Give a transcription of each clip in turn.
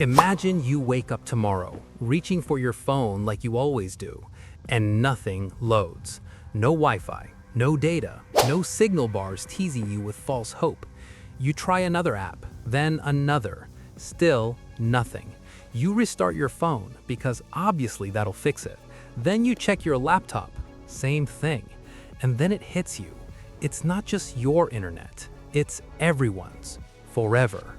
Imagine you wake up tomorrow, reaching for your phone like you always do, and nothing loads. No Wi-Fi, no data, no signal bars teasing you with false hope. You try another app, then another. Still nothing. You restart your phone because obviously that'll fix it. Then you check your laptop, same thing. And then it hits you. It's not just your internet, it's everyone's, forever.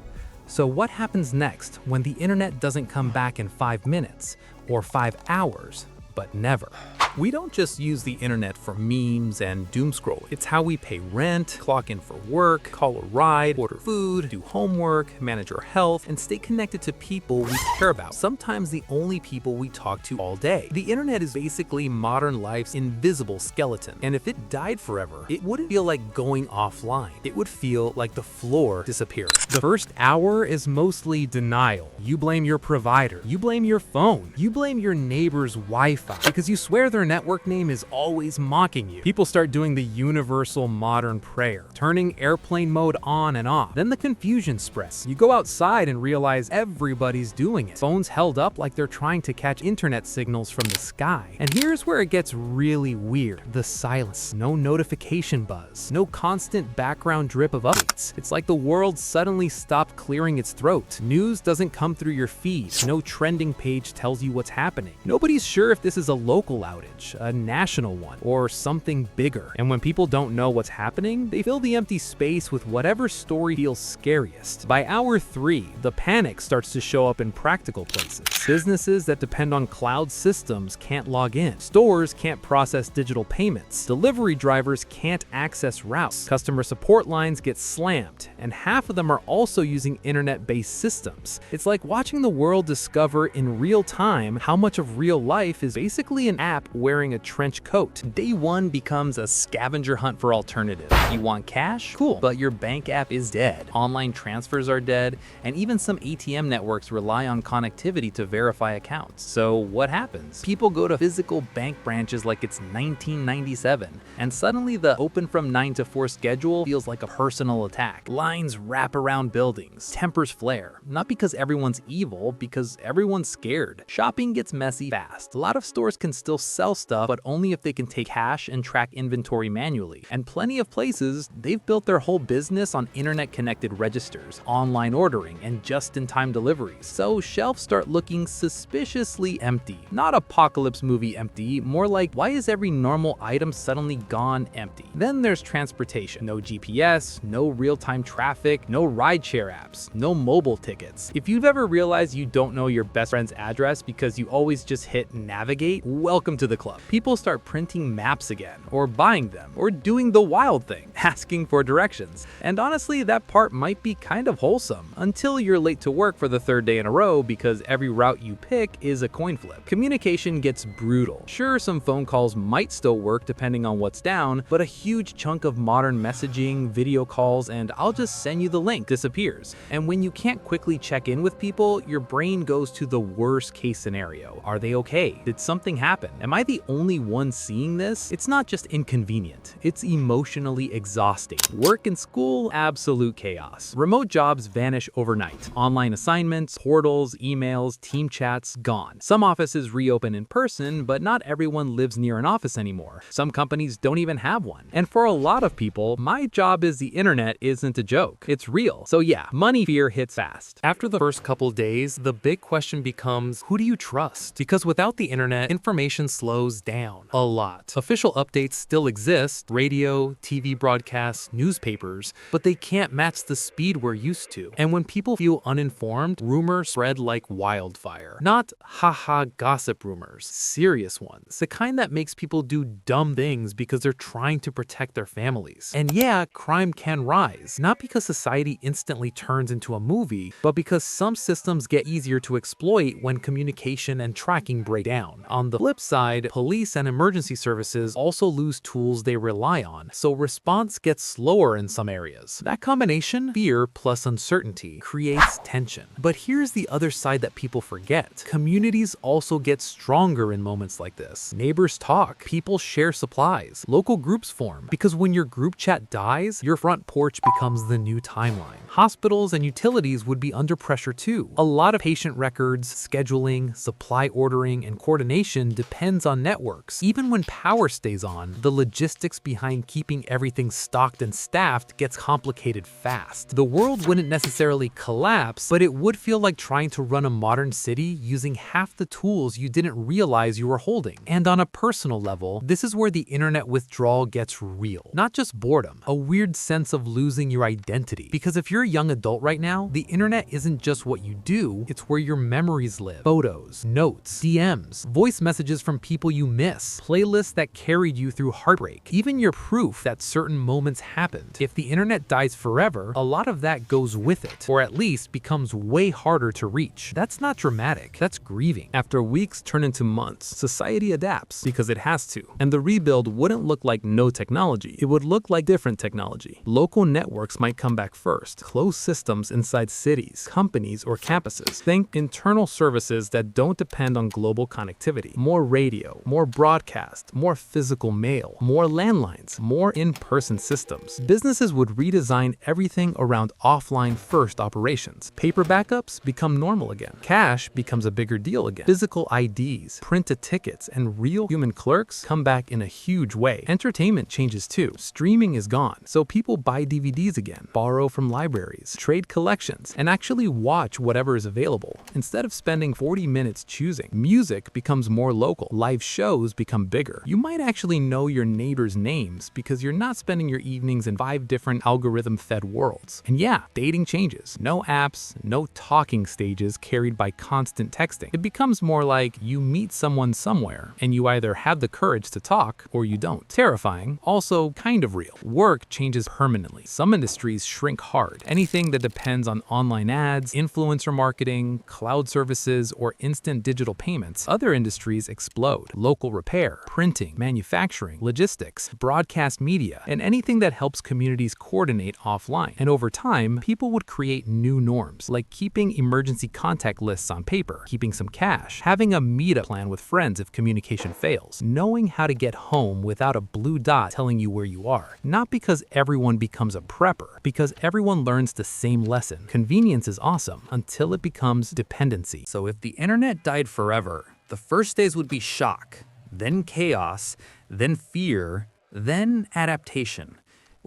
So what happens next when the internet doesn't come back in 5 minutes or 5 hours, but never? We don't just use the internet for memes and doom scrolling. It's how we pay rent, clock in for work, call a ride, order food, do homework, manage our health, and stay connected to people we care about. Sometimes the only people we talk to all day. The internet is basically modern life's invisible skeleton. And if it died forever, it wouldn't feel like going offline. It would feel like the floor disappeared. The first hour is mostly denial. You blame your provider. You blame your phone. You blame your neighbor's Wi-Fi because you swear their network name is always mocking you. People start doing the universal modern prayer, turning airplane mode on and off. Then the confusion spreads. You go outside and realize everybody's doing it. Phones held up like they're trying to catch internet signals from the sky. And here's where it gets really weird. The silence. No notification buzz. No constant background drip of updates. It's like the world suddenly stopped clearing its throat. News doesn't come through your feed. No trending page tells you what's happening. Nobody's sure if this is a local outage, a national one, or something bigger. And when people don't know what's happening, they fill the empty space with whatever story feels scariest. By hour 3, the panic starts to show up in practical places. Businesses that depend on cloud systems can't log in. Stores can't process digital payments. Delivery drivers can't access routes. Customer support lines get slammed, and half of them are also using internet-based systems. It's like watching the world discover in real time how much of real life is basically an app wearing a trench coat. Day 1 becomes a scavenger hunt for alternatives. You want cash? Cool. But your bank app is dead. Online transfers are dead, and even some ATM networks rely on connectivity to verify accounts. So what happens? People go to physical bank branches like it's 1997, and suddenly the open from 9 to 4 schedule feels like a personal attack. Lines wrap around buildings, tempers flare, not because everyone's evil, because everyone's scared. Shopping gets messy fast. A lot of stores can still sell stuff, but only if they can take cash and track inventory manually. And plenty of places, they've built their whole business on internet-connected registers, online ordering, and just-in-time deliveries. So shelves start looking suspiciously empty. Not apocalypse movie empty, more like, why is every normal item suddenly gone empty? Then there's transportation. No GPS, no real-time traffic, no rideshare apps, no mobile tickets. If you've ever realized you don't know your best friend's address because you always just hit navigate, welcome to the club. People start printing maps again, or buying them, or doing the wild thing, asking for directions. And honestly, that part might be kind of wholesome, until you're late to work for the 3rd day in a row because every route you pick is a coin flip. Communication gets brutal. Sure, some phone calls might still work depending on what's down, but a huge chunk of modern messaging, video calls, and I'll just send you the link disappears. And when you can't quickly check in with people, your brain goes to the worst case scenario. Are they okay? Did something happen? Am I the only one seeing this? It's not just inconvenient, it's emotionally exhausting. Work and school, absolute chaos. Remote jobs vanish overnight. Online assignments, portals, emails, team chats, gone. Some offices reopen in person, but not everyone lives near an office anymore. Some companies don't even have one. And for a lot of people, my job is the internet isn't a joke. It's real. So yeah, money fear hits fast. After the first couple days, the big question becomes, who do you trust? Because without the internet, information slows down a lot. Official updates still exist, radio, TV broadcasts, newspapers, but they can't match the speed we're used to. And when people feel uninformed, rumors spread like wildfire. Not haha gossip rumors, serious ones. The kind that makes people do dumb things because they're trying to protect their families. And yeah, crime can rise, not because society instantly turns into a movie, but because some systems get easier to exploit when communication and tracking break down. On the flip side, side, police and emergency services also lose tools they rely on, so response gets slower in some areas. That combination, fear plus uncertainty, creates tension. But here's the other side that people forget. Communities also get stronger in moments like this. Neighbors talk, people share supplies, local groups form, because when your group chat dies, your front porch becomes the new timeline. Hospitals and utilities would be under pressure too. A lot of patient records, scheduling, supply ordering, and coordination depends on networks. Even when power stays on, the logistics behind keeping everything stocked and staffed gets complicated fast. The world wouldn't necessarily collapse, but it would feel like trying to run a modern city using half the tools you didn't realize you were holding. And on a personal level, this is where the internet withdrawal gets real. Not just boredom, a weird sense of losing your identity. Because if you're a young adult right now, the internet isn't just what you do, it's where your memories live. Photos, notes, DMs, voice messages from people you miss, playlists that carried you through heartbreak, even your proof that certain moments happened. If the internet dies forever, a lot of that goes with it, or at least becomes way harder to reach. That's not dramatic, that's grieving. After weeks turn into months, society adapts because it has to. And the rebuild wouldn't look like no technology, it would look like different technology. Local networks might come back first, closed systems inside cities, companies, or campuses. Think internal services that don't depend on global connectivity. More radio, more broadcast, more physical mail, more landlines, more in-person systems. Businesses would redesign everything around offline first operations. Paper backups become normal again. Cash becomes a bigger deal again. Physical IDs, printed tickets, and real human clerks come back in a huge way. Entertainment changes too. Streaming is gone, so people buy DVDs again, borrow from libraries, trade collections, and actually watch whatever is available, instead of spending 40 minutes choosing. Music becomes more local. Live shows become bigger. You might actually know your neighbors' names because you're not spending your evenings in 5 different algorithm-fed worlds. And yeah, dating changes. No apps, no talking stages carried by constant texting. It becomes more like you meet someone somewhere, and you either have the courage to talk or you don't. Terrifying, also kind of real. Work changes permanently. Some industries shrink hard. Anything that depends on online ads, influencer marketing, cloud services, or instant digital payments. Other industries explode. Local repair, printing, manufacturing, logistics, broadcast media, and anything that helps communities coordinate offline. And over time, people would create new norms, like keeping emergency contact lists on paper, keeping some cash, having a meetup plan with friends if communication fails, knowing how to get home without a blue dot telling you where you are. Not because everyone becomes a prepper, because everyone learns the same lesson. Convenience is awesome until it becomes dependency. So if the internet died forever, the first days would be shock, then chaos, then fear, then adaptation.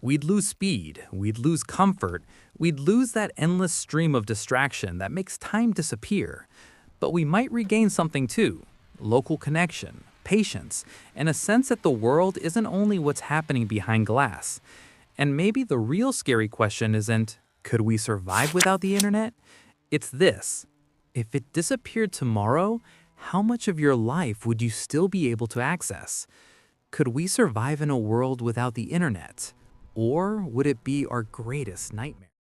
We'd lose speed, we'd lose comfort, we'd lose that endless stream of distraction that makes time disappear. But we might regain something too: local connection, patience, and a sense that the world isn't only what's happening behind glass. And maybe the real scary question isn't, could we survive without the internet? It's this: if it disappeared tomorrow, how much of your life would you still be able to access? Could we survive in a world without the internet? Or would it be our greatest nightmare?